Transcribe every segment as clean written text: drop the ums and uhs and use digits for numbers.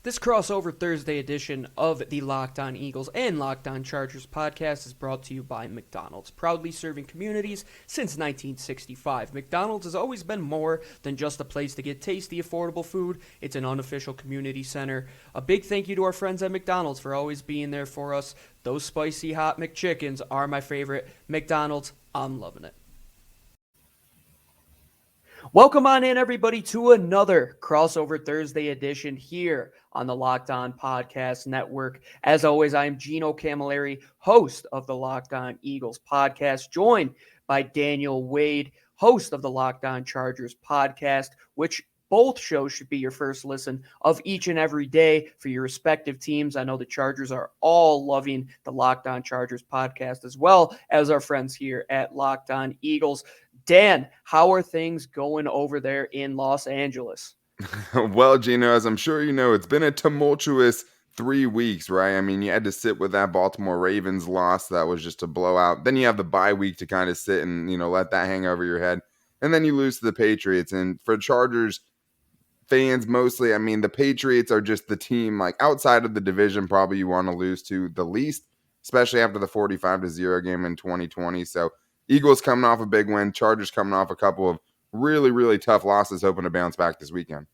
This crossover Thursday edition of the Locked On Eagles and Locked On Chargers podcast is brought to you by McDonald's, proudly serving communities since 1965. McDonald's has always been more than just a place to get tasty, affordable food. It's an unofficial community center. A big thank you to our friends at McDonald's for always being there for us. Those spicy hot McChickens are my favorite. McDonald's, I'm loving it. Welcome on in, everybody, to another crossover Thursday edition here on the Locked On Podcast Network. As always, I am Gino Cammilleri, host of the Locked On Eagles podcast, joined by Daniel Wade, host of the Locked On Chargers podcast, which both shows should be your first listen of each and every day for your respective teams. I know the Chargers are all loving the Locked On Chargers podcast, as well as our friends here at Locked On Eagles. Dan, how are things going over there in Los Angeles? Well, Gino, as I'm sure you know, it's been a tumultuous 3 weeks, right? I mean, you had to sit with that Baltimore Ravens loss. That was just a blowout. Then you have the bye week to kind of sit and, let that hang over your head. And then you lose to the Patriots. And for Chargers fans mostly, I mean, the Patriots are just the team, like, outside of the division, probably you want to lose to the least, especially after the 45-0 game in 2020. So Eagles coming off a big win, Chargers coming off a couple of really, really tough losses, hoping to bounce back this weekend.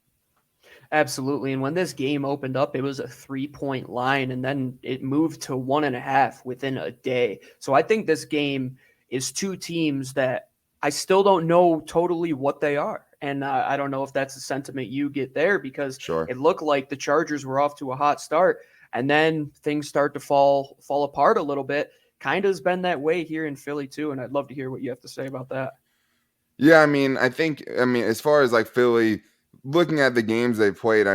Absolutely. And when this game opened up, it was a 3-point line, and then it moved to 1.5 within a day. So I think this game is two teams that I still don't know totally what they are. And I don't know if that's the sentiment you get there, because It looked like the Chargers were off to a hot start, and then things start to fall apart a little bit. Kind of has been that way here in Philly too, and I'd love to hear what you have to say about that. Yeah, I think as far as like Philly, looking at the games they've played,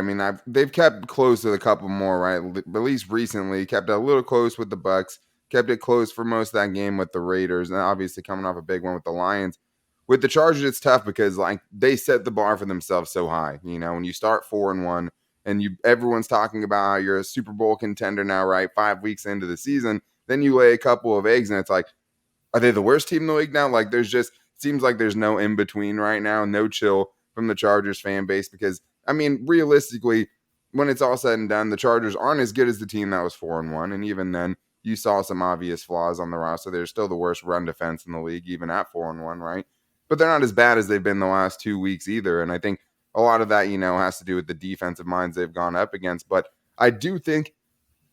they've kept close with a couple more, right? At least recently, kept it a little close with the Bucks, kept it close for most of that game with the Raiders, and obviously coming off a big one with the Lions. With the Chargers, it's tough because like they set the bar for themselves so high. When you start 4-1 and everyone's talking about how you're a Super Bowl contender now, right? 5 weeks into the season, then you lay a couple of eggs, and it's like, are they the worst team in the league now? Like, seems like there's no in between right now, no chill from the Chargers fan base, because realistically, when it's all said and done, the Chargers aren't as good as the team that was 4-1, and even then, you saw some obvious flaws on the roster. They're still the worst run defense in the league, even at 4-1, right? But they're not as bad as they've been the last 2 weeks either, and I think a lot of that, has to do with the defensive minds they've gone up against. But I do think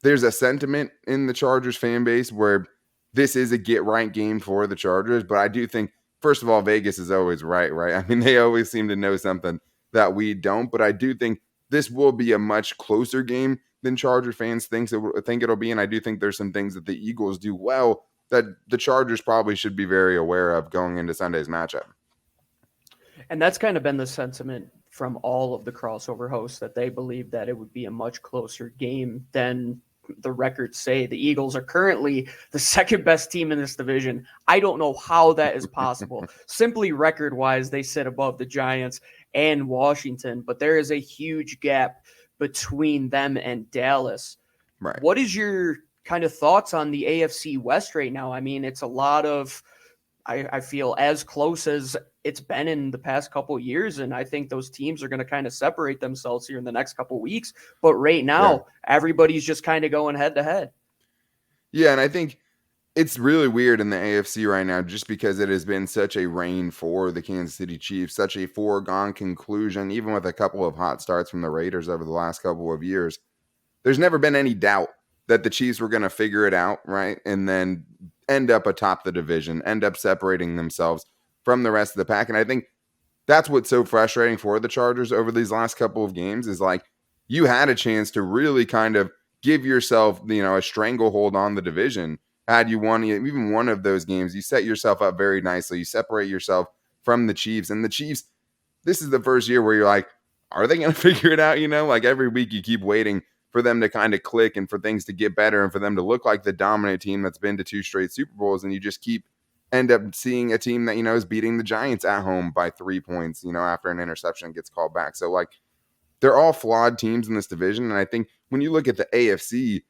there's a sentiment in the Chargers fan base where this is a get-right game for the Chargers, but I do think, first of all, Vegas is always right? They always seem to know something that we don't, but I do think this will be a much closer game than Charger fans think it'll be, and I do think there's some things that the Eagles do well that the Chargers probably should be very aware of going into Sunday's matchup. And that's kind of been the sentiment from all of the crossover hosts, that they believe that it would be a much closer game than the records say. The Eagles are currently the second best team in this division. I don't know how that is possible. Simply record-wise, they sit above the Giants and Washington, but there is a huge gap between them and Dallas. Right. What is your kind of thoughts on the AFC West right now? I mean, it's a lot of, I feel, as close as it's been in the past couple of years, and I think those teams are going to kind of separate themselves here in the next couple of weeks. But right now, Everybody's just kind of going head to head. Yeah, and I think it's really weird in the AFC right now, just because it has been such a reign for the Kansas City Chiefs, such a foregone conclusion, even with a couple of hot starts from the Raiders over the last couple of years. There's never been any doubt that the Chiefs were going to figure it out, right? And then end up atop the division, end up separating themselves from the rest of the pack. And I think that's what's so frustrating for the Chargers over these last couple of games, is like, you had a chance to really kind of give yourself, a stranglehold on the division. Had you won even one of those games, you set yourself up very nicely. You separate yourself from the Chiefs. And the Chiefs, this is the first year where you're like, are they going to figure it out? Like every week you keep waiting for them to kind of click and for things to get better and for them to look like the dominant team that's been to 2 straight Super Bowls. And you just end up seeing a team that, is beating the Giants at home by 3 points, after an interception gets called back. So like, they're all flawed teams in this division. And I think when you look at the AFC,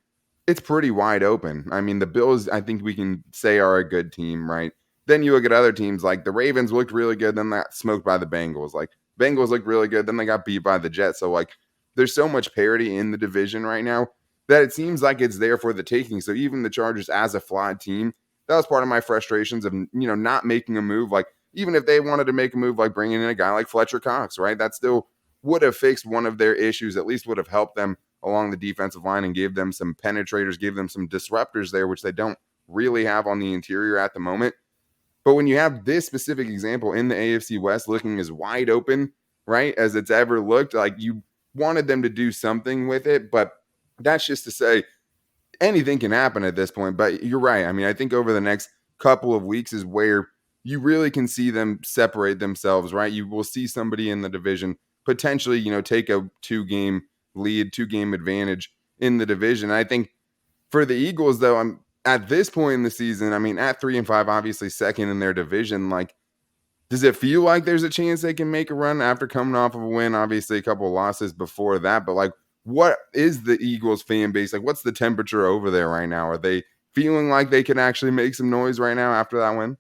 it's pretty wide open. I mean, the Bills, I think we can say, are a good team, right? Then you look at other teams, like the Ravens looked really good, then they got smoked by the Bengals. Like, Bengals looked really good, then they got beat by the Jets. So like, there's so much parity in the division right now that it seems like it's there for the taking. So even the Chargers as a flawed team, that was part of my frustrations of, not making a move. Like, even if they wanted to make a move, like bringing in a guy like Fletcher Cox, right? That still would have fixed one of their issues, at least would have helped them along the defensive line and gave them some penetrators, gave them some disruptors there, which they don't really have on the interior at the moment. But when you have this specific example in the AFC West looking as wide open, right, as it's ever looked, like, you wanted them to do something with it. But that's just to say anything can happen at this point. But you're right. I mean, I think over the next couple of weeks is where you really can see them separate themselves, right? You will see somebody in the division potentially, take a 2-game lead, 2-game advantage in the division. I think for the Eagles, though, I'm at this point in the season, I mean, at 3-5, obviously second in their division, like, does it feel like there's a chance they can make a run after coming off of a win? Obviously, a couple of losses before that, but like, what is the Eagles fan base like? What's the temperature over there right now? Are they feeling like they can actually make some noise right now after that win?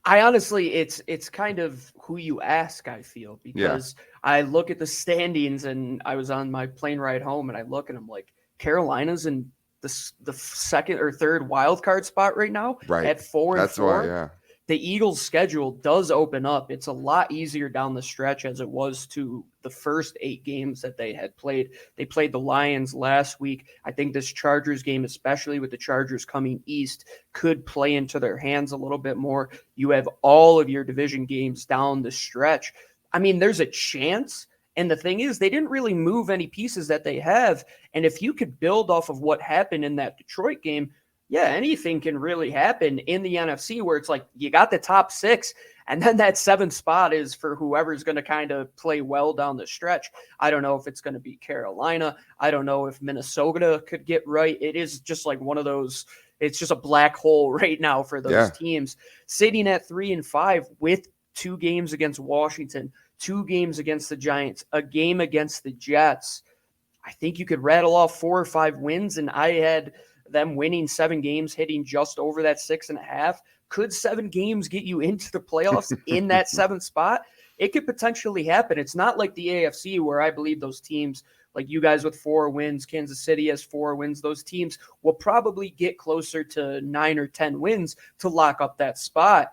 I honestly, it's kind of who you ask, I feel, because I look at the standings and I was on my plane ride home and I look and I'm like, Carolina's in the second or third wild card spot right now at 4-4. That's why, yeah. The Eagles' schedule does open up. It's a lot easier down the stretch as it was to the first 8 games that they had played. They played the Lions last week. I think this Chargers game, especially with the Chargers coming east, could play into their hands a little bit more. You have all of your division games down the stretch. I mean, there's a chance. And the thing is, they didn't really move any pieces that they have. And if you could build off of what happened in that Detroit game, yeah, anything can really happen in the NFC where it's like you got the top 6 and then that 7th spot is for whoever's going to kind of play well down the stretch. I don't know if it's going to be Carolina. I don't know if Minnesota could get right. It is just like one of those, it's just a black hole right now for those teams sitting at 3-5 with 2 games against Washington, 2 games against the Giants, a game against the Jets. I think you could rattle off 4 or 5 wins, and I had them winning 7 games, hitting just over that 6.5. Could 7 games get you into the playoffs in that 7th spot? It could potentially happen. It's not like the AFC where I believe those teams, like you guys with 4 wins, Kansas City has 4 wins, those teams will probably get closer to 9 or 10 wins to lock up that spot.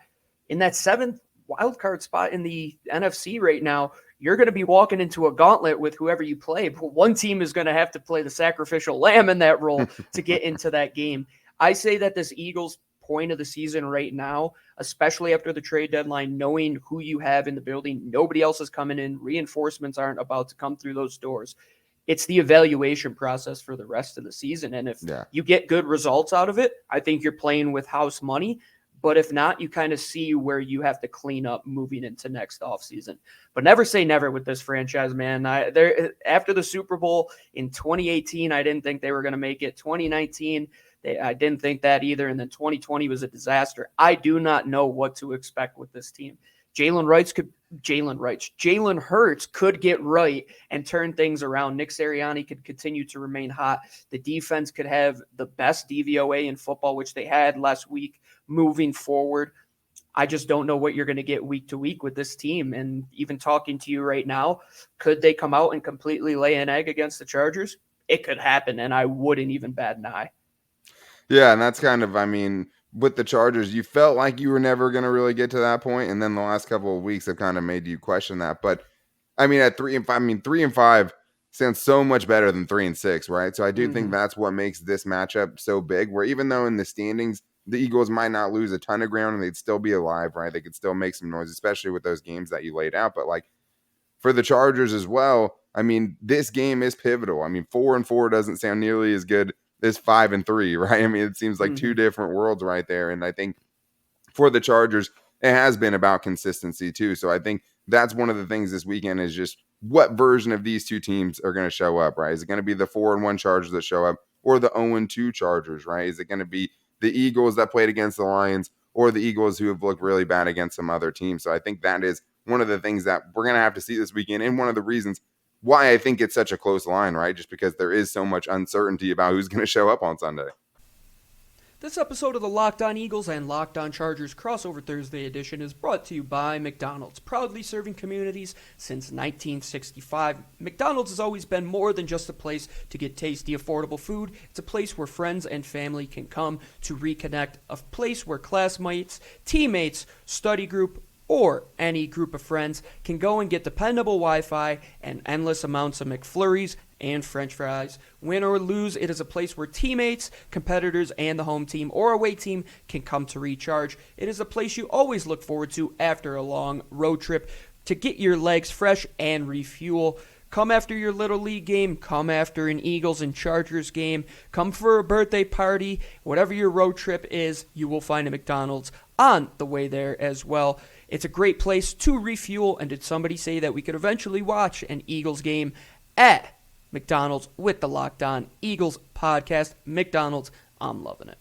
In that 7th wildcard spot in the NFC right now, you're going to be walking into a gauntlet with whoever you play. But one team is going to have to play the sacrificial lamb in that role to get into that game. I say that this Eagles point of the season right now, especially after the trade deadline, knowing who you have in the building, nobody else is coming in. Reinforcements aren't about to come through those doors. It's the evaluation process for the rest of the season. And if you get good results out of it, I think you're playing with house money. But if not, you kind of see where you have to clean up moving into next offseason. But never say never with this franchise, man. After the Super Bowl in 2018, I didn't think they were going to make it. 2019, I didn't think that either. And then 2020 was a disaster. I do not know what to expect with this team. Jalen Hurts could get right and turn things around. Nick Sirianni could continue to remain hot. The defense could have the best DVOA in football, which they had last week, moving forward. I just don't know what you're going to get week to week with this team. And even talking to you right now, could they come out and completely lay an egg against the Chargers? It could happen, and I wouldn't even bat an eye. Yeah, and that's kind of, I mean, with the Chargers, you felt like you were never going to really get to that point, and then the last couple of weeks have kind of made you question that. But I mean, at 3-5, 3-5 sounds so much better than 3-6, right? So I do think that's what makes this matchup so big. Where even though in the standings the Eagles might not lose a ton of ground and they'd still be alive, right? They could still make some noise, especially with those games that you laid out. But like for the Chargers as well, I mean, this game is pivotal. I mean, 4-4 doesn't sound nearly as good as 5-3, right? I mean, it seems like 2 different worlds right there. And I think for the Chargers, it has been about consistency too. So I think that's one of the things this weekend is just what version of these 2 teams are going to show up, right? Is it going to be the 4-1 Chargers that show up or the 0-2 Chargers, right? Is it going to be the Eagles that played against the Lions or the Eagles who have looked really bad against some other teams? So I think that is one of the things that we're going to have to see this weekend, and one of the reasons why I think it's such a close line, right? Just because there is so much uncertainty about who's going to show up on Sunday. This episode of the Locked On Eagles and Locked On Chargers Crossover Thursday edition is brought to you by McDonald's, proudly serving communities since 1965. McDonald's has always been more than just a place to get tasty, affordable food. It's a place where friends and family can come to reconnect, a place where classmates, teammates, study group, or any group of friends can go and get dependable Wi-Fi and endless amounts of McFlurries and French fries. Win or lose, it is a place where teammates, competitors, and the home team or away team can come to recharge. It is a place you always look forward to after a long road trip to get your legs fresh and refuel. Come after your Little League game, come after an Eagles and Chargers game, come for a birthday party. Whatever your road trip is, you will find a McDonald's on the way there as well. It's a great place to refuel, and did somebody say that we could eventually watch an Eagles game at McDonald's with the Locked On Eagles podcast? McDonald's, I'm loving it.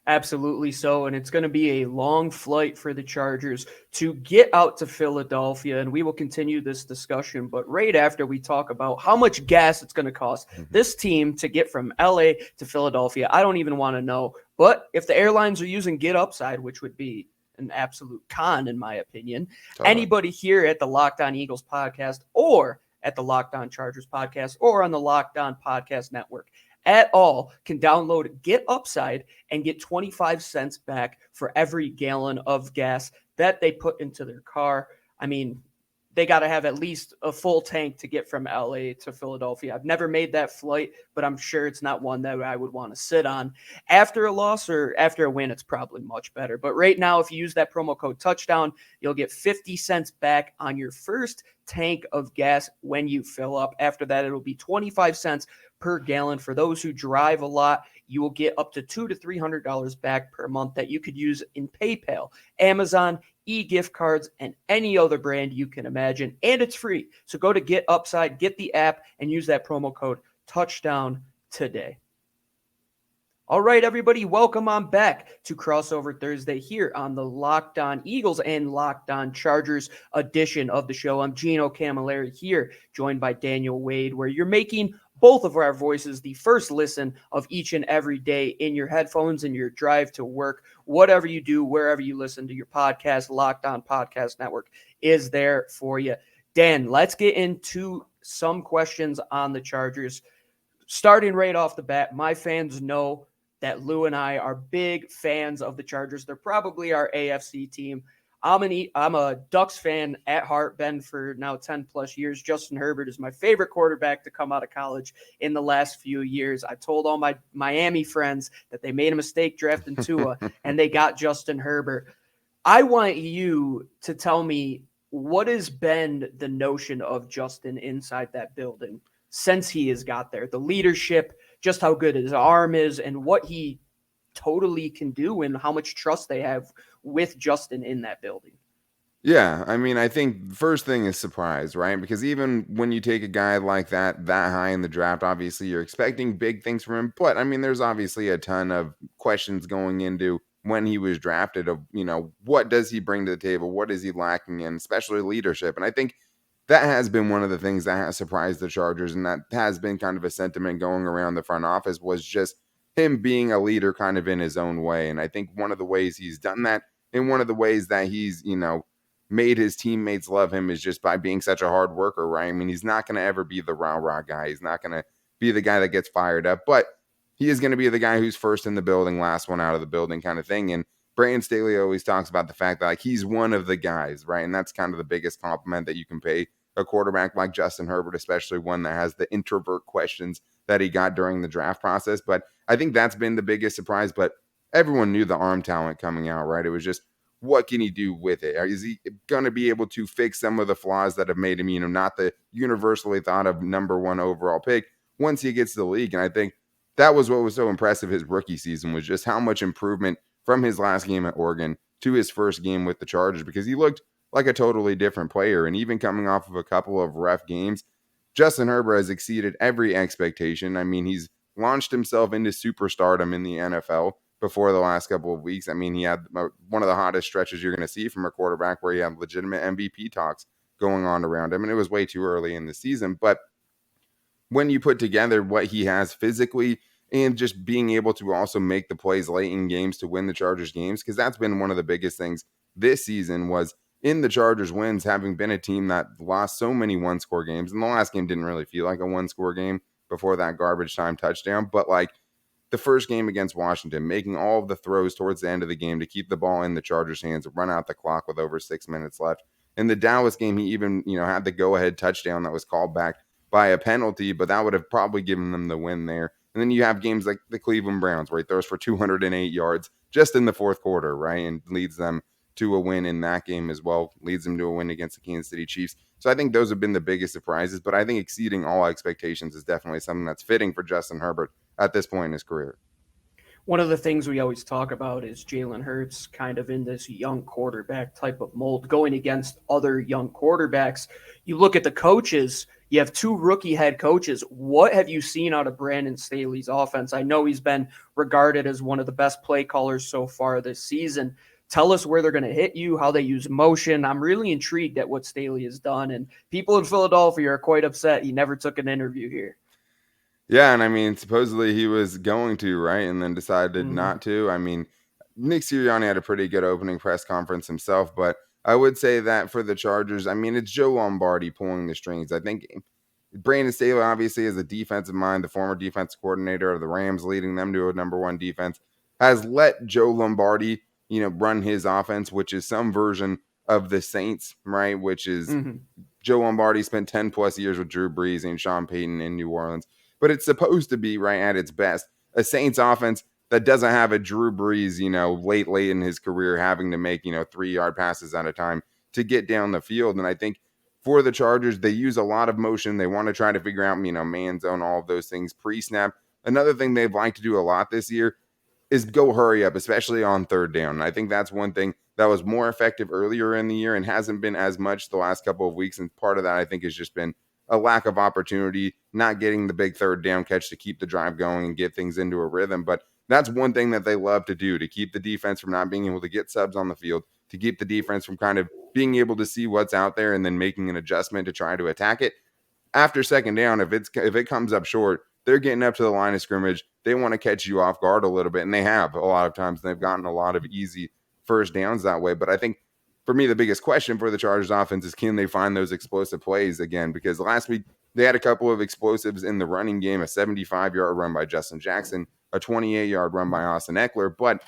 Absolutely so, and it's going to be a long flight for the Chargers to get out to Philadelphia, and we will continue this discussion, but right after we talk about how much gas it's going to cost this team to get from LA to Philadelphia. I don't even want to know, but if the airlines are using Get Upside, which would be an absolute con in my opinion, anybody here at the Locked On Eagles podcast or at the Locked On Chargers podcast or on the Locked On Podcast Network at all can download Get Upside and get 25 cents back for every gallon of gas that they put into their car. I mean, they got to have at least a full tank to get from LA to Philadelphia. I've never made that flight, but I'm sure it's not one that I would want to sit on. After a loss or after a win, it's probably much better. But right now, if you use that promo code touchdown, you'll get 50 cents back on your first tank of gas when you fill up. After that, it'll be 25 cents per gallon. For those who drive a lot, you will get up to $200 to $300 back per month that you could use in PayPal, Amazon, e-gift cards, and any other brand you can imagine. And it's free. So go to Get Upside, get the app, and use that promo code touchdown today. All right, everybody, welcome on back to Crossover Thursday here on the Locked On Eagles and Locked On Chargers edition of the show. I'm Gino Cammilleri here, joined by Daniel Wade, where you're making both of our voices the first listen of each and every day in your headphones, in your drive to work, whatever you do, wherever you listen to your podcast. Locked On Podcast Network is there for you. Dan, let's get into some questions on the Chargers. Starting right off the bat, my fans know that Lou and I are big fans of the Chargers. They're probably our AFC team. I'm a Ducks fan at heart, been for now 10 plus years. Justin Herbert is my favorite quarterback to come out of college in the last few years. I told all my Miami friends that they made a mistake drafting Tua and they got Justin Herbert. I want you to tell me what has been the notion of Justin inside that building since he has got there, the leadership, just how good his arm is and what he totally can do and how much trust they have with Justin in that building. Yeah, I mean, I think the first thing is surprise, right? Because even when you take a guy like that high in the draft, obviously you're expecting big things from him. But I mean, there's obviously a ton of questions going into when he was drafted of, what does he bring to the table? What is he lacking in, especially leadership? And I think that has been one of the things that has surprised the Chargers, and that has been kind of a sentiment going around the front office, was just him being a leader kind of in his own way. And I think one of the ways he's done that, and one of the ways that he's, made his teammates love him, is just by being such a hard worker, right? I mean, he's not going to ever be the rah-rah guy. He's not going to be the guy that gets fired up, but he is going to be the guy who's first in the building, last one out of the building kind of thing. And Brandon Staley always talks about the fact that he's one of the guys, right? And that's kind of the biggest compliment that you can pay a quarterback like Justin Herbert, especially one that has the introvert questions that he got during the draft process. But I think that's been the biggest surprise. But everyone knew the arm talent coming out, right? It was just, what can he do with it? Is he going to be able to fix some of the flaws that have made him, not the universally thought of number one overall pick once he gets to the league? And I think that was what was so impressive his rookie season, was just how much improvement from his last game at Oregon to his first game with the Chargers, because he looked like a totally different player. And even coming off of a couple of rough games, Justin Herbert has exceeded every expectation. I mean, he's launched himself into superstardom in the NFL before the last couple of weeks. I mean, he had one of the hottest stretches you're going to see from a quarterback, where he had legitimate MVP talks going on around him. And it was way too early in the season. But when you put together what he has physically and just being able to also make the plays late in games to win the Chargers games, because that's been one of the biggest things this season was in the Chargers wins, having been a team that lost so many one-score games. And the last game didn't really feel like a one-score game before that garbage time touchdown, but like the first game against Washington, making all of the throws towards the end of the game to keep the ball in the Chargers' hands, run out the clock with over 6 minutes left. In the Dallas game, he even, had the go-ahead touchdown that was called back by a penalty, but that would have probably given them the win there. And then you have games like the Cleveland Browns, where he throws for 208 yards just in the fourth quarter, right? And leads them to a win in that game as well, leads them to a win against the Kansas City Chiefs. So I think those have been the biggest surprises, but I think exceeding all expectations is definitely something that's fitting for Justin Herbert at this point in his career. One of the things we always talk about is Jalen Hurts kind of in this young quarterback type of mold going against other young quarterbacks. You look at the coaches, you have two rookie head coaches. What have you seen out of Brandon Staley's offense? I know he's been regarded as one of the best play callers so far this season. Tell us where they're going to hit you, how they use motion. I'm really intrigued at what Staley has done. And people in Philadelphia are quite upset he never took an interview here. Yeah, and I mean, supposedly he was going to, right? And then decided not to. I mean, Nick Sirianni had a pretty good opening press conference himself, but I would say that for the Chargers, I mean, it's Joe Lombardi pulling the strings. I think Brandon Staley, obviously, as a defensive mind, the former defense coordinator of the Rams, leading them to a number one defense, has let Joe Lombardi, run his offense, which is some version of the Saints, right? Which is Joe Lombardi spent 10 plus years with Drew Brees and Sean Payton in New Orleans. But it's supposed to be, right, at its best, a Saints offense that doesn't have a Drew Brees, late in his career having to make, 3-yard passes at a time to get down the field. And I think for the Chargers, they use a lot of motion. They want to try to figure out, man zone, all of those things pre-snap. Another thing they've liked to do a lot this year is go hurry up, especially on third down. And I think that's one thing that was more effective earlier in the year and hasn't been as much the last couple of weeks. And part of that, I think, has just been a lack of opportunity, not getting the big third down catch to keep the drive going and get things into a rhythm. But that's one thing that they love to do, to keep the defense from not being able to get subs on the field, to keep the defense from kind of being able to see what's out there and then making an adjustment to try to attack it. After second down, if it comes up short, they're getting up to the line of scrimmage. They want to catch you off guard a little bit, and they have a lot of times. They've gotten a lot of easy first downs that way. But I think for me, the biggest question for the Chargers offense is, can they find those explosive plays again? Because last week they had a couple of explosives in the running game, a 75-yard run by Justin Jackson, a 28-yard run by Austin Eckler, but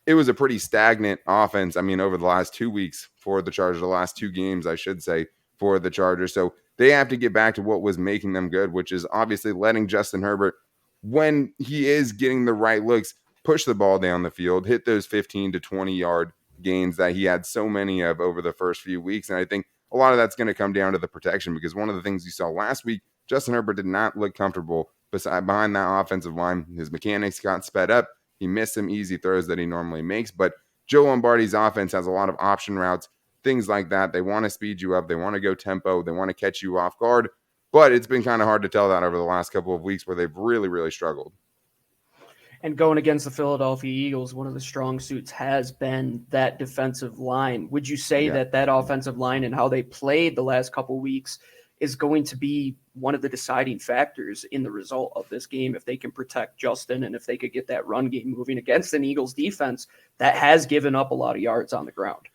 it was a pretty stagnant offense. I mean, over the last 2 weeks for the Chargers, the last two games, I should say, for the Chargers. So they have to get back to what was making them good, which is obviously letting Justin Herbert, when he is getting the right looks, push the ball down the field, hit those 15 to 20-yard gains that he had so many of over the first few weeks. And I think a lot of that's going to come down to the protection, because one of the things you saw last week, Justin Herbert did not look comfortable behind that offensive line. His mechanics got sped up. He missed some easy throws that he normally makes. But Joe Lombardi's offense has a lot of option routes, things like that. They want to speed you up. They want to go tempo. They want to catch you off guard. But it's been kind of hard to tell that over the last couple of weeks where they've really, really struggled. And going against the Philadelphia Eagles, one of the strong suits has been that defensive line. Would you say that offensive line and how they played the last couple of weeks is going to be one of the deciding factors in the result of this game, if they can protect Justin and if they could get that run game moving against an Eagles defense that has given up a lot of yards on the ground?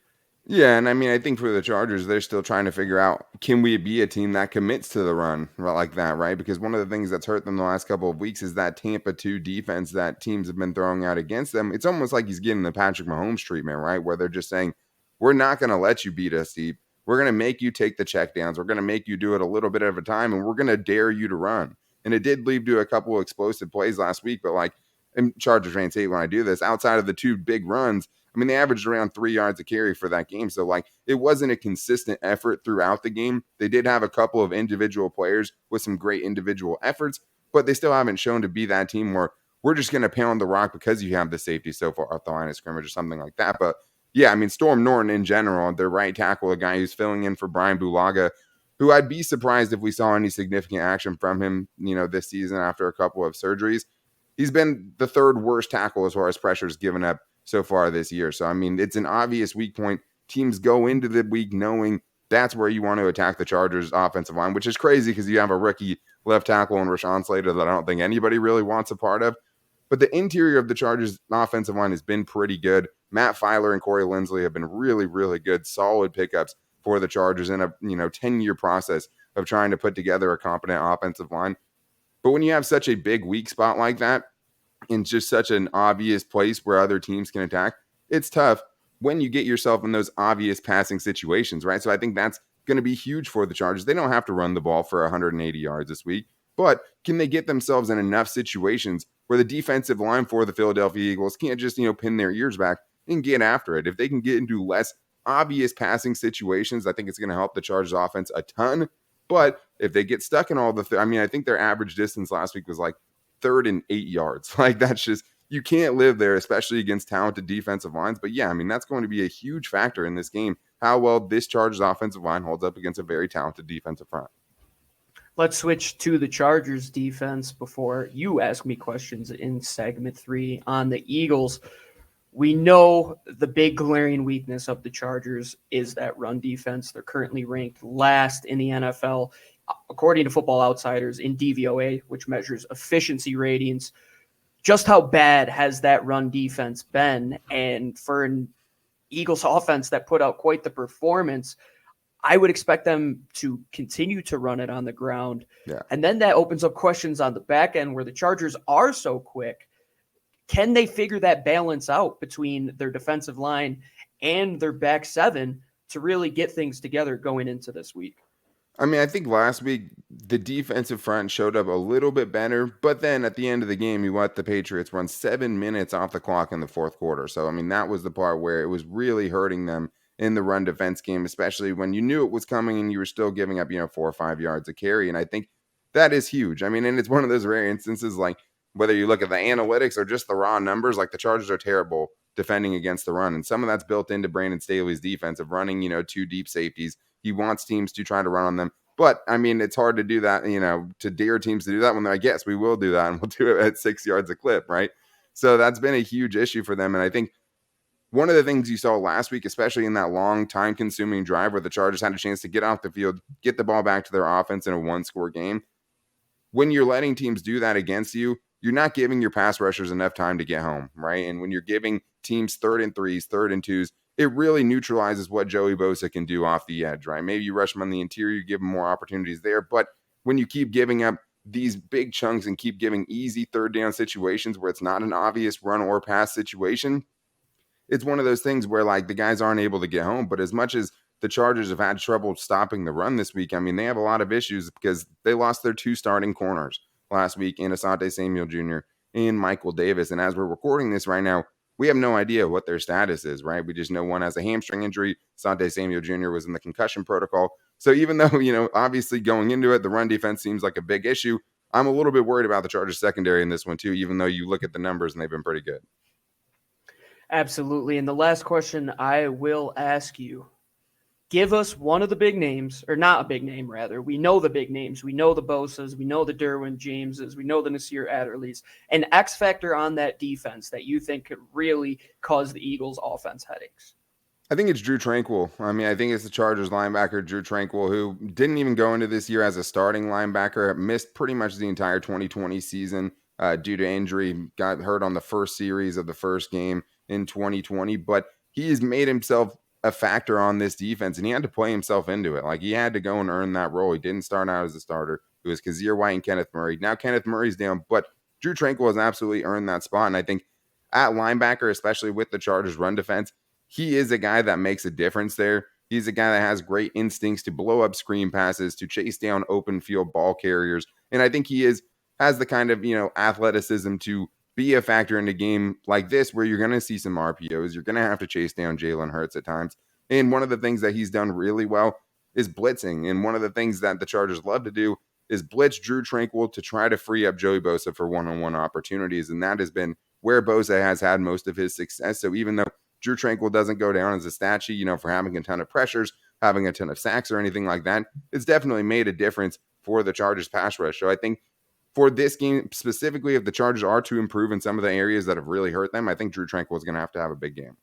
Yeah, and I mean, I think for the Chargers, they're still trying to figure out, can we be a team that commits to the run like that, right? Because one of the things that's hurt them the last couple of weeks is that Tampa 2 defense that teams have been throwing out against them. It's almost like he's getting the Patrick Mahomes treatment, right? Where they're just saying, we're not going to let you beat us deep. We're going to make you take the checkdowns. We're going to make you do it a little bit at a time, and we're going to dare you to run. And it did lead to a couple of explosive plays last week, but like, and Chargers fans hate when I do this, outside of the two big runs, I mean, they averaged around 3 yards a carry for that game. So, like, it wasn't a consistent effort throughout the game. They did have a couple of individual players with some great individual efforts, but they still haven't shown to be that team where we're just going to pound the rock because you have the safety so far at the line of scrimmage or something like that. But, yeah, I mean, Storm Norton in general, their right tackle, a guy who's filling in for Brian Bulaga, who I'd be surprised if we saw any significant action from him, this season after a couple of surgeries. He's been the third worst tackle as far as pressures given up so far this year. So, I mean, it's an obvious weak point. Teams go into the week knowing that's where you want to attack the Chargers offensive line, which is crazy because you have a rookie left tackle in Rashawn Slater that I don't think anybody really wants a part of. But the interior of the Chargers offensive line has been pretty good. Matt Filer and Corey Linsley have been really, really good, solid pickups for the Chargers in a 10-year process of trying to put together a competent offensive line. But when you have such a big weak spot like that, in just such an obvious place where other teams can attack, it's tough when you get yourself in those obvious passing situations, right? So I think that's going to be huge for the Chargers. They don't have to run the ball for 180 yards this week, but can they get themselves in enough situations where the defensive line for the Philadelphia Eagles can't just, pin their ears back and get after it? If they can get into less obvious passing situations, I think it's going to help the Chargers offense a ton. But if they get stuck in all I think their average distance last week was like 3rd and 8 yards. Like that's just, you can't live there, especially against talented defensive lines. But yeah, that's going to be a huge factor in this game, how well this Chargers offensive line holds up against a very talented defensive front. Let's switch to the Chargers defense before you ask me questions in segment 3 on the Eagles. We know the big glaring weakness of the Chargers is that run defense. They're currently ranked last in the NFL, according to Football Outsiders, in DVOA, which measures efficiency ratings. Just how bad has that run defense been? And for an Eagles offense that put out quite the performance, I would expect them to continue to run it on the ground. Yeah. And then that opens up questions on the back end where the Chargers are so quick. Can they figure that balance out between their defensive line and their back seven to really get things together going into this week? I think last week the defensive front showed up a little bit better, but then at the end of the game, you let the Patriots run 7 minutes off the clock in the fourth quarter. So, that was the part where it was really hurting them in the run defense game, especially when you knew it was coming and you were still giving up, 4 or 5 yards a carry. And I think that is huge. And it's one of those rare instances, like whether you look at the analytics or just the raw numbers, like the Chargers are terrible defending against the run. And some of that's built into Brandon Staley's defense of running, 2 deep safeties. He wants teams to try to run on them. But, it's hard to do that, to dare teams to do that when they're like, yes, we will do that. And we'll do it at 6 yards a clip, right? So that's been a huge issue for them. And I think one of the things you saw last week, especially in that long time-consuming drive where the Chargers had a chance to get off the field, get the ball back to their offense in a one-score game, when you're letting teams do that against you, you're not giving your pass rushers enough time to get home, right? And when you're giving teams 3rd and 3s, 3rd and 2s, it really neutralizes what Joey Bosa can do off the edge, right? Maybe you rush him on the interior, you give him more opportunities there. But when you keep giving up these big chunks and keep giving easy 3rd down situations where it's not an obvious run or pass situation, it's one of those things where like the guys aren't able to get home. But as much as the Chargers have had trouble stopping the run this week, they have a lot of issues because they lost their 2 starting corners last week in Asante Samuel Jr. and Michael Davis. And as we're recording this right now, we have no idea what their status is, right? We just know one has a hamstring injury. Asante Samuel Jr. was in the concussion protocol. So even though, obviously going into it, the run defense seems like a big issue, I'm a little bit worried about the Chargers secondary in this one too, even though you look at the numbers and they've been pretty good. Absolutely. And the last question I will ask you, give us one of the big names, or not a big name, rather. We know the big names. We know the Bosas. We know the Derwin Jameses. We know the Nasir Adderleys. An X factor on that defense that you think could really cause the Eagles' offense headaches. I think it's Drew Tranquill. I think it's the Chargers linebacker, Drew Tranquill, who didn't even go into this year as a starting linebacker, missed pretty much the entire 2020 season due to injury, got hurt on the first series of the first game in 2020, but he has made himself a factor on this defense, and he had to play himself into it. Like, he had to go and earn that role. He didn't start out as a starter. It was Kazir White and Kenneth Murray. Now Kenneth Murray's down, but Drew Tranquill has absolutely earned that spot, and I think at linebacker, especially with the Chargers run defense, he is a guy that makes a difference there. He's a guy that has great instincts to blow up screen passes, to chase down open field ball carriers, and I think he has the kind of, athleticism to be a factor in a game like this where you're going to see some RPOs. You're going to have to chase down Jalen Hurts at times. And one of the things that he's done really well is blitzing. And one of the things that the Chargers love to do is blitz Drew Tranquill to try to free up Joey Bosa for one-on-one opportunities. And that has been where Bosa has had most of his success. So even though Drew Tranquill doesn't go down as a stat sheet, for having a ton of pressures, having a ton of sacks or anything like that, it's definitely made a difference for the Chargers pass rush. So I think for this game specifically, if the Chargers are to improve in some of the areas that have really hurt them, I think Drew Tranquill is going to have a big game.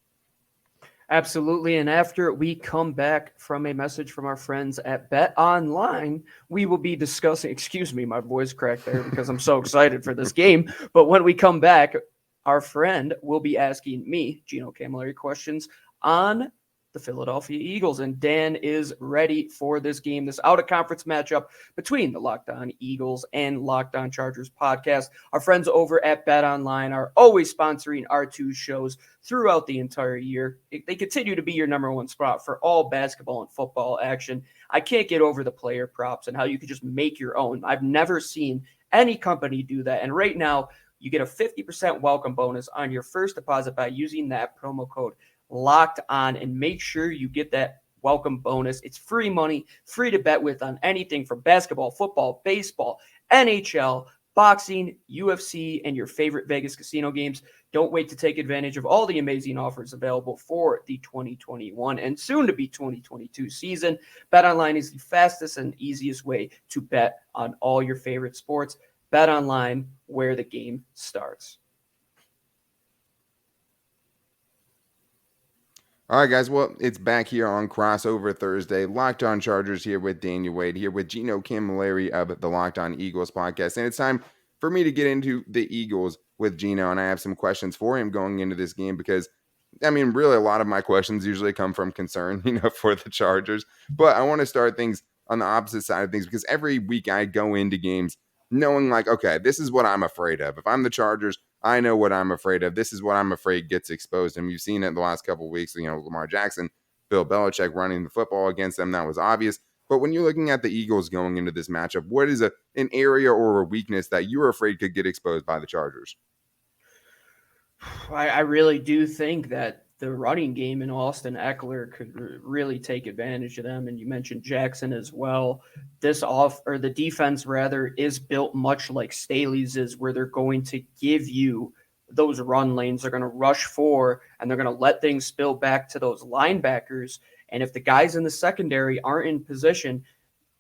Absolutely. And after we come back from a message from our friends at Bet Online, we will be discussing, excuse me, my voice cracked there because I'm so excited for this game. But when we come back, our friend will be asking me, Gino Cammilleri, questions on the Philadelphia Eagles. And Dan is ready for this game, this out of conference matchup between the Locked On Eagles and Locked On Chargers podcast. Our friends over at Bet Online are always sponsoring our two shows throughout the entire year. They continue to be your number one spot for all basketball and football action. I can't get over the player props and how you can just make your own. I've never seen any company do that. And right now, you get a 50% welcome bonus on your first deposit by using that promo code Locked On, and make sure you get that welcome bonus. It's free money, free to bet with on anything from basketball, football, baseball, NHL, boxing, UFC, and your favorite Vegas casino games. Don't wait to take advantage of all the amazing offers available for the 2021 and soon to be 2022 season. BetOnline is the fastest and easiest way to bet on all your favorite sports. BetOnline, where the game starts. All right, guys. Well, it's back here on Crossover Thursday. Locked On Chargers here with Daniel Wade, here with Gino Cammilleri of the Locked On Eagles podcast. And it's time for me to get into the Eagles with Gino. And I have some questions for him going into this game because, I mean, really a lot of my questions usually come from concern, for the Chargers. But I want to start things on the opposite side of things because every week I go into games knowing like, okay, this is what I'm afraid of. If I'm the Chargers, I know what I'm afraid of. This is what I'm afraid gets exposed. And we've seen it in the last couple of weeks, Lamar Jackson, Bill Belichick running the football against them. That was obvious. But when you're looking at the Eagles going into this matchup, what is an area or a weakness that you're afraid could get exposed by the Chargers? I really do think that the running game in Austin Eckler could really take advantage of them. And you mentioned Jackson as well. The defense rather is built much like Staley's is, where they're going to give you those run lanes. They're going to rush for, and they're going to let things spill back to those linebackers. And if the guys in the secondary aren't in position,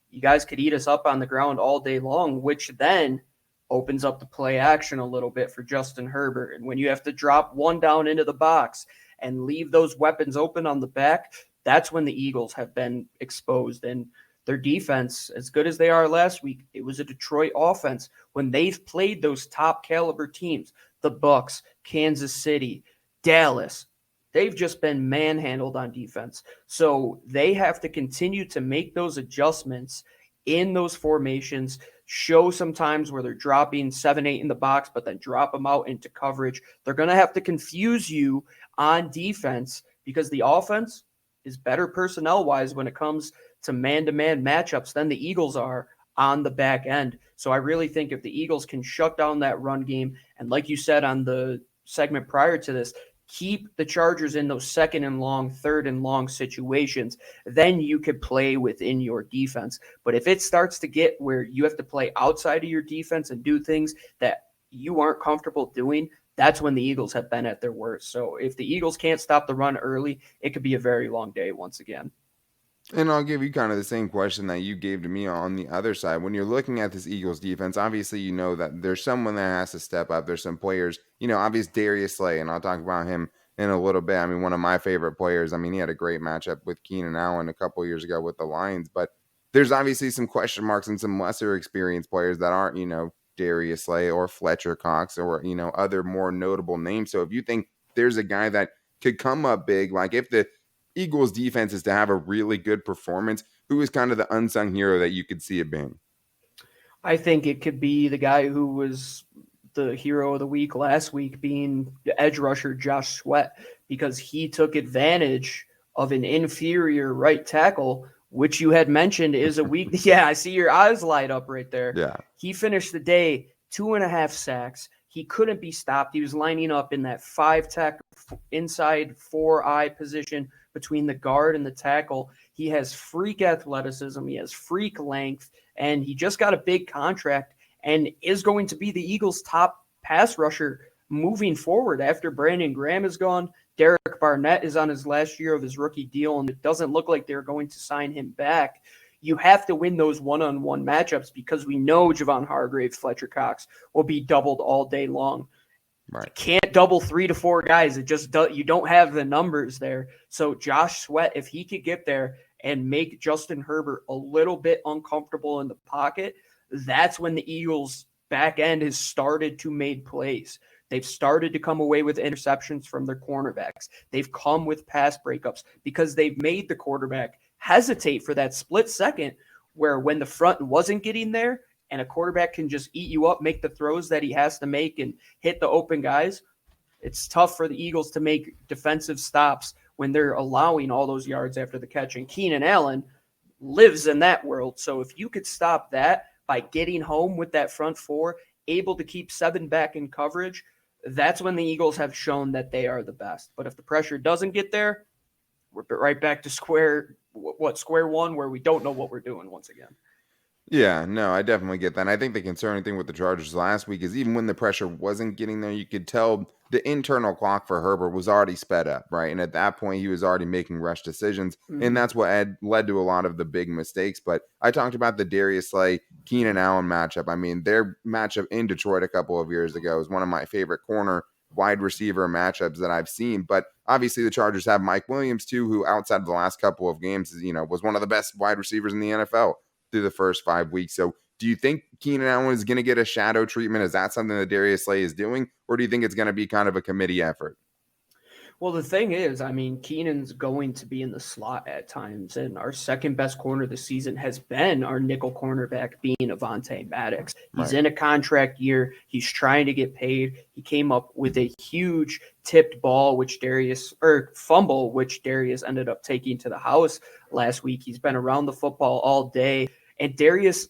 you guys could eat us up on the ground all day long, which then opens up the play action a little bit for Justin Herbert. And when you have to drop one down into the box and leave those weapons open on the back, that's when the Eagles have been exposed. And their defense, as good as they are last week, it was a Detroit offense. When they've played those top caliber teams, the Bucs, Kansas City, Dallas, they've just been manhandled on defense. So they have to continue to make those adjustments in those formations, show some times where they're dropping 7-8 in the box, but then drop them out into coverage. They're going to have to confuse you on defense because the offense is better personnel-wise when it comes to man-to-man matchups than the Eagles are on the back end. So I really think if the Eagles can shut down that run game, and like you said on the segment prior to this, keep the Chargers in those second and long, third and long situations, then you could play within your defense. But if it starts to get where you have to play outside of your defense and do things that you aren't comfortable doing, that's when the Eagles have been at their worst. So if the Eagles can't stop the run early, it could be a very long day once again. And I'll give you kind of the same question that you gave to me on the other side. When you're looking at this Eagles defense, obviously you know that there's someone that has to step up. There's some players, obviously Darius Slay, and I'll talk about him in a little bit. I mean, one of my favorite players. I mean, he had a great matchup with Keenan a couple of years ago with the Lions. But there's obviously some question marks and some lesser experienced players that aren't, Darius Slay or Fletcher Cox or, other more notable names. So if you think there's a guy that could come up big, like if the Eagles defense is to have a really good performance, who is kind of the unsung hero that you could see it being? I think it could be the guy who was the hero of the week last week, being the edge rusher Josh Sweat, because he took advantage of an inferior right tackle, which you had mentioned is a weak. Yeah, I see your eyes light up right there. Yeah. He finished the day 2.5 sacks. He couldn't be stopped. He was lining up in that 5-tech inside 4-eye position between the guard and the tackle. He has freak athleticism. He has freak length, and he just got a big contract and is going to be the Eagles' top pass rusher moving forward after Brandon Graham is gone. Derek Barnett is on his last year of his rookie deal, and it doesn't look like they're going to sign him back. You have to win those one-on-one matchups because we know Javon Hargrave, Fletcher Cox will be doubled all day long. Right. Can't double 3 to 4 guys. It just you don't have the numbers there. So Josh Sweat, if he could get there and make Justin Herbert a little bit uncomfortable in the pocket, that's when the Eagles back end has started to make plays. They've started to come away with interceptions from their cornerbacks. They've come with pass breakups because they've made the quarterback hesitate for that split second where when the front wasn't getting there and a quarterback can just eat you up, make the throws that he has to make and hit the open guys, it's tough for the Eagles to make defensive stops when they're allowing all those yards after the catch. And Keenan Allen lives in that world. So if you could stop that by getting home with that front four, able to keep 7 back in coverage, that's when the Eagles have shown that they are the best. But if the pressure doesn't get there, we're right back to square one, where we don't know what we're doing once again. Yeah, no, I definitely get that. And I think the concerning thing with the Chargers last week is even when the pressure wasn't getting there, you could tell the internal clock for Herbert was already sped up, right? And at that point, he was already making rush decisions. Mm-hmm. And that's what led to a lot of the big mistakes. But I talked about the Darius Slay, Keenan Allen matchup. I mean, their matchup in Detroit a couple of years ago is one of my favorite corner wide receiver matchups that I've seen. But obviously the Chargers have Mike Williams too, who outside of the last couple of games, was one of the best wide receivers in the NFL through the first 5 weeks. So do you think Keenan Allen is going to get a shadow treatment? Is that something that Darius Slay is doing? Or do you think it's going to be kind of a committee effort? Well, the thing is, I mean, Keenan's going to be in the slot at times, and our second best corner this season has been our nickel cornerback being Avonte Maddox. He's in a contract year. He's trying to get paid. He came up with a huge tipped ball, fumble, which Darius ended up taking to the house last week. He's been around the football all day, and Darius,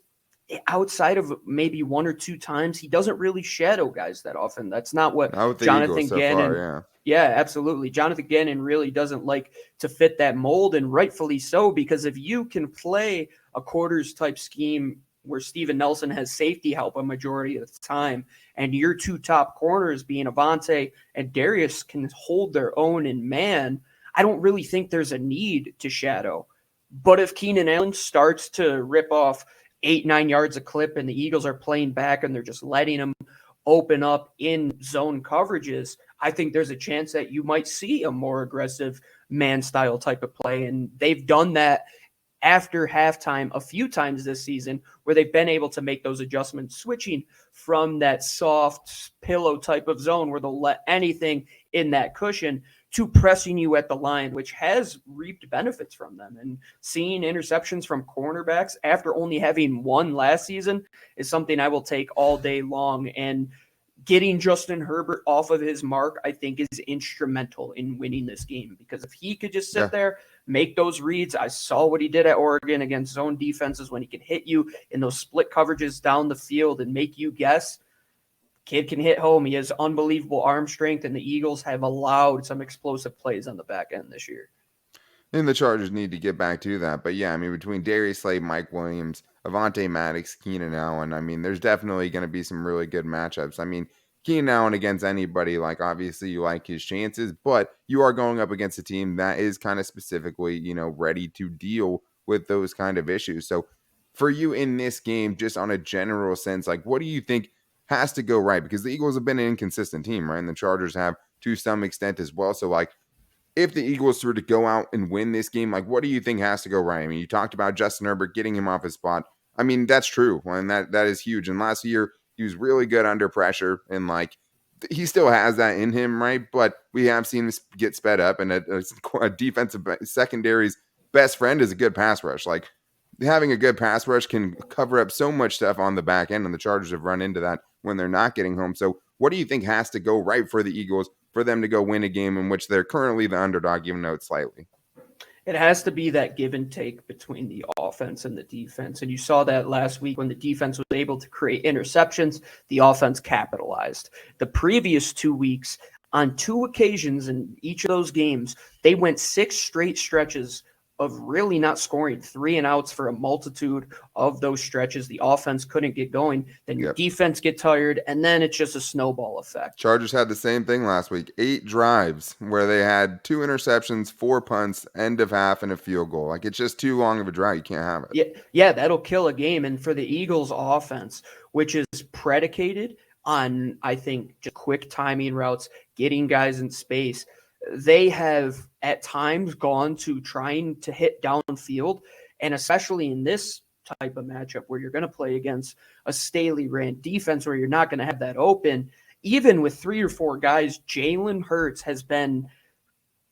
outside of maybe 1 or 2 times, he doesn't really shadow guys that often. That's not what Jonathan Gannon. Yeah, absolutely. Jonathan Gannon really doesn't like to fit that mold, and rightfully so, because if you can play a quarters type scheme where Steven Nelson has safety help a majority of the time, and your 2 top corners being Avonte and Darius can hold their own in man, I don't really think there's a need to shadow. But if Keenan Allen starts to rip off 8-9 yards a clip and the Eagles are playing back and they're just letting him open up in zone coverages, I think there's a chance that you might see a more aggressive man style type of play. And they've done that after halftime a few times this season where they've been able to make those adjustments, switching from that soft pillow type of zone where they'll let anything in that cushion to pressing you at the line, which has reaped benefits from them. And seeing interceptions from cornerbacks after only having 1 last season is something I will take all day long. And getting Justin Herbert off of his mark, I think, is instrumental in winning this game, because if he could just sit there, make those reads. I saw what he did at Oregon against zone defenses when he could hit you in those split coverages down the field and make you guess. Kid can hit home. He has unbelievable arm strength, and the Eagles have allowed some explosive plays on the back end this year. And the Chargers need to get back to that. But yeah, I mean, between Darius Slay, Mike Williams, Avonte Maddox, Keenan Allen, I mean, there's definitely going to be some really good matchups. I mean, Keenan Allen against anybody, like, obviously you like his chances, but you are going up against a team that is kind of specifically, ready to deal with those kind of issues. So for you in this game, just on a general sense, like, what do you think has to go right? Because the Eagles have been an inconsistent team, right? And the Chargers have to some extent as well. So, like, if the Eagles were to go out and win this game, like, what do you think has to go right? I mean, you talked about Justin Herbert getting him off his spot. I mean, that's true. And that is huge. And last year, he was really good under pressure. And, like, he still has that in him, right? But we have seen this get sped up. And a defensive secondary's best friend is a good pass rush. Like, having a good pass rush can cover up so much stuff on the back end. And the Chargers have run into that when they're not getting home. So what do you think has to go right for the Eagles for them to go win a game in which they're currently the underdog, even though it's slightly? It has to be that give and take between the offense and the defense. And you saw that last week when the defense was able to create interceptions, the offense capitalized. The previous 2 weeks, on 2 occasions in each of those games, they went 6 straight stretches of really not scoring 3 and outs for a multitude of those stretches. The offense couldn't get going. Then your defense get tired, and then it's just a snowball effect. Chargers had the same thing last week. 8 drives where they had 2 interceptions, 4 punts, end of half, and a field goal. Like, it's just too long of a drive. You can't have it. Yeah, that'll kill a game. And for the Eagles offense, which is predicated on, I think, just quick timing routes, getting guys in space. They have at times gone to trying to hit downfield, and especially in this type of matchup where you're going to play against a Staley ran defense where you're not going to have that open, even with 3 or 4 guys, Jalen Hurts has been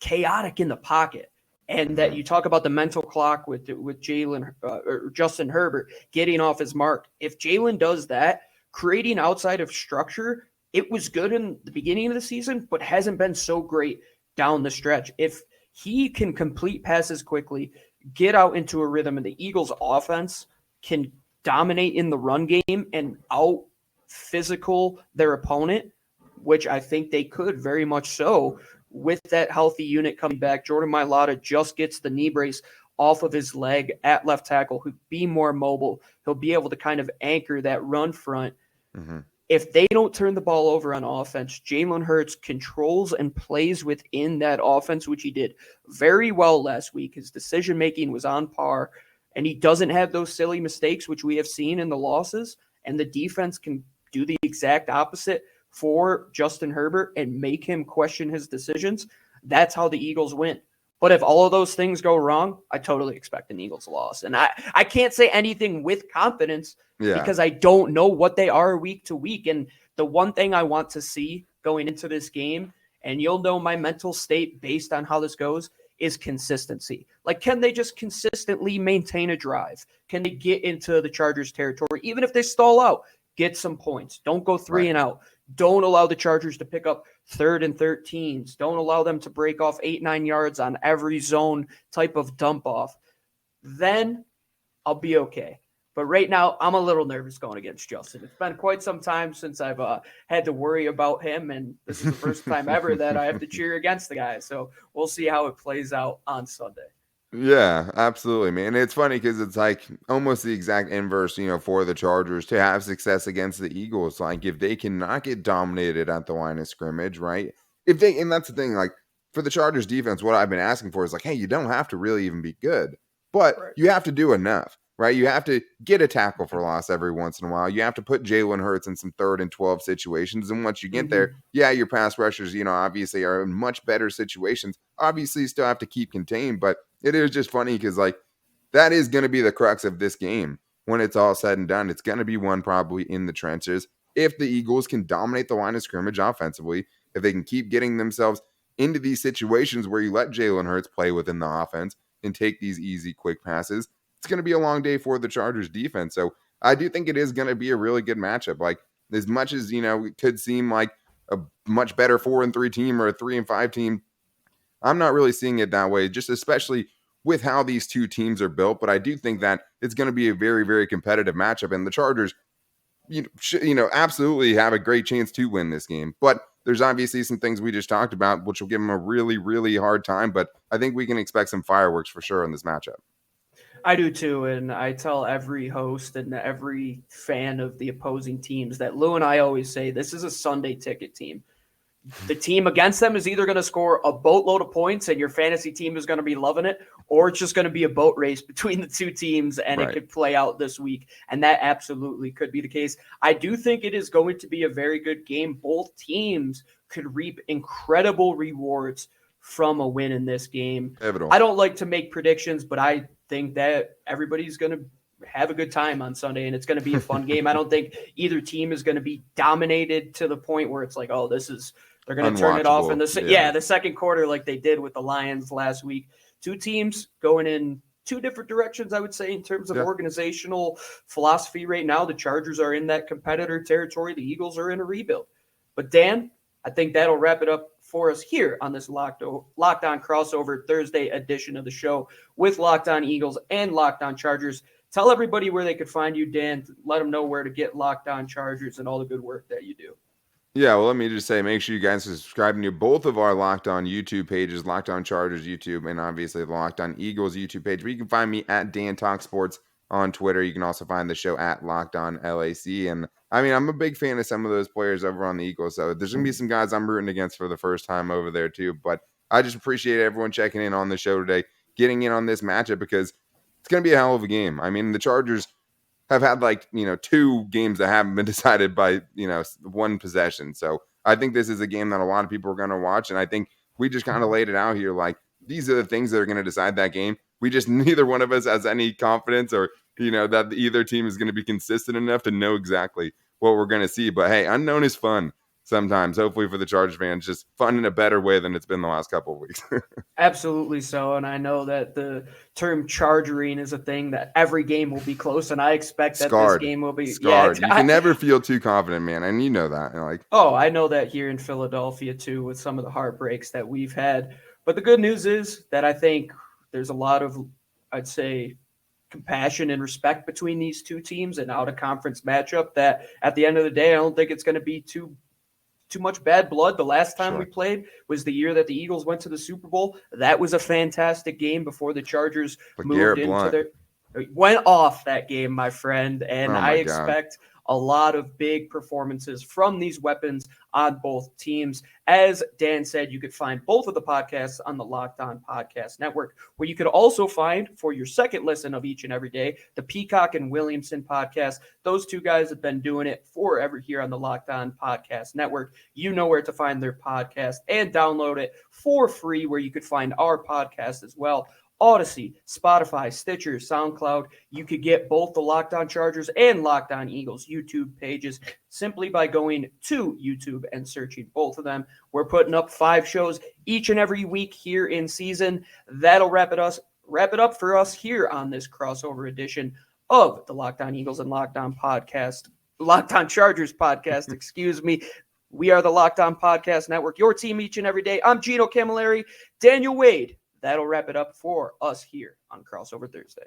chaotic in the pocket. And that you talk about the mental clock with Jalen or Justin Herbert getting off his mark. If Jalen does that, creating outside of structure, it was good in the beginning of the season, but hasn't been so great down the stretch. If he can complete passes quickly, get out into a rhythm, and the Eagles' offense can dominate in the run game and out physical their opponent, which I think they could very much so with that healthy unit coming back. Jordan Mailata just gets the knee brace off of his leg at left tackle. He'll be more mobile. He'll be able to kind of anchor that run front. Mm-hmm. If they don't turn the ball over on offense, Jalen Hurts controls and plays within that offense, which he did very well last week. His decision-making was on par, and he doesn't have those silly mistakes, which we have seen in the losses, and the defense can do the exact opposite for Justin Herbert and make him question his decisions. That's how the Eagles win. But if all of those things go wrong, I totally expect an Eagles loss. And I can't say anything with confidence because I don't know what they are week to week. And the one thing I want to see going into this game, and you'll know my mental state based on how this goes, is consistency. Like, can they just consistently maintain a drive? Can they get into the Chargers territory? Even if they stall out, get some points. Don't go 3 and out. Don't allow the Chargers to pick up 3rd and 13s. Don't allow them to break off 8-9 yards on every zone type of dump off. Then I'll be okay. But right now, I'm a little nervous going against Justin. It's been quite some time since I've had to worry about him, and this is the first time ever that I have to cheer against the guy. So we'll see how it plays out on Sunday. Yeah, absolutely, man. It's funny because it's like almost the exact inverse, for the Chargers to have success against the Eagles. Like, if they cannot get dominated at the line of scrimmage, right? And that's the thing, like, for the Chargers defense, what I've been asking for is like, hey, you don't have to really even be good, but you have to do enough, right? You have to get a tackle for loss every once in a while. You have to put Jalen Hurts in some 3rd and 12 situations. And once you get there, your pass rushers, obviously are in much better situations. Obviously, you still have to keep contained, but it is just funny because, like, that is going to be the crux of this game. When it's all said and done, it's going to be won probably in the trenches. If the Eagles can dominate the line of scrimmage offensively, if they can keep getting themselves into these situations where you let Jalen Hurts play within the offense and take these easy, quick passes, it's going to be a long day for the Chargers defense. So I do think it is going to be a really good matchup. Like, as much as, it could seem like a much better 4-3 team or a 3-5 team, I'm not really seeing it that way, just especially with how these two teams are built. But I do think that it's going to be a very, very competitive matchup. And the Chargers, absolutely have a great chance to win this game. But there's obviously some things we just talked about, which will give them a really, really hard time. But I think we can expect some fireworks for sure in this matchup. I do too, and I tell every host and every fan of the opposing teams that Lou and I always say this is a Sunday ticket team. The team against them is either going to score a boatload of points and your fantasy team is going to be loving it, or it's just going to be a boat race between the two teams, and it could play out this week. And that absolutely could be the case. I do think it is going to be a very good game. Both teams could reap incredible rewards from a win in this game. Pivotal. I don't like to make predictions, but I think that everybody's going to have a good time on Sunday, and it's going to be a fun game. I don't think either team is going to be dominated to the point where it's like, oh, they're going to turn it off in the second quarter like they did with the Lions last week. Two teams going in two different directions, I would say, in terms of organizational philosophy right now. The Chargers are in that competitor territory. The Eagles are in a rebuild. But, Dan, I think that'll wrap it up for us here on this Locked On Crossover Thursday edition of the show with Locked On Eagles and Locked On Chargers. Tell everybody where they could find you, Dan. Let them know where to get Locked On Chargers and all the good work that you do. Yeah, well, let me just say, make sure you guys subscribe to both of our Locked On YouTube pages, Locked On Chargers YouTube, and obviously the Locked On Eagles YouTube page. But you can find me at Dan Talk Sports on Twitter. You can also find the show at Locked On LAC. And I mean, I'm a big fan of some of those players over on the Eagles. So there's going to be some guys I'm rooting against for the first time over there too. But I just appreciate everyone checking in on the show today, getting in on this matchup, because it's going to be a hell of a game. I mean, the Chargers, have had like, 2 games that haven't been decided by, one possession. So I think this is a game that a lot of people are going to watch. And I think we just kind of laid it out here. Like, these are the things that are going to decide that game. We just, neither one of us has any confidence or, that either team is going to be consistent enough to know exactly what we're going to see. But hey, unknown is fun sometimes. Hopefully for the Chargers fans, just fun in a better way than it's been the last couple of weeks. Absolutely so. And I know that the term chargering is a thing that every game will be close. And I expect that this game will be scarred. You can never feel too confident, man. And you know that. I know that here in Philadelphia too, with some of the heartbreaks that we've had. But the good news is that I think there's a lot of, I'd say, compassion and respect between these two teams, and out of conference matchup that at the end of the day, I don't think it's going to be too much bad blood. The last time we played was the year that the Eagles went to the Super Bowl. That was a fantastic game before the Chargers went off that game, my friend. And I expect a lot of big performances from these weapons on both teams. As Dan said, you could find both of the podcasts on the Locked On Podcast Network, where you could also find, for your second listen of each and every day, the Peacock and Williamson podcast. Those two guys have been doing it forever here on the Locked On Podcast Network. You know where to find their podcast and download it for free, where you could find our podcast as well. Odyssey, Spotify, Stitcher, SoundCloud. You could get both the Locked On Chargers and Locked On Eagles YouTube pages simply by going to YouTube and searching both of them. We're putting up 5 shows each and every week here in season. That'll wrap it up for us here on this crossover edition of the Locked On Eagles and Locked On Chargers podcast, excuse me. We are the Locked On Podcast Network, your team each and every day. I'm Gino Cammilleri, Daniel Wade. That'll wrap it up for us here on Crossover Thursday.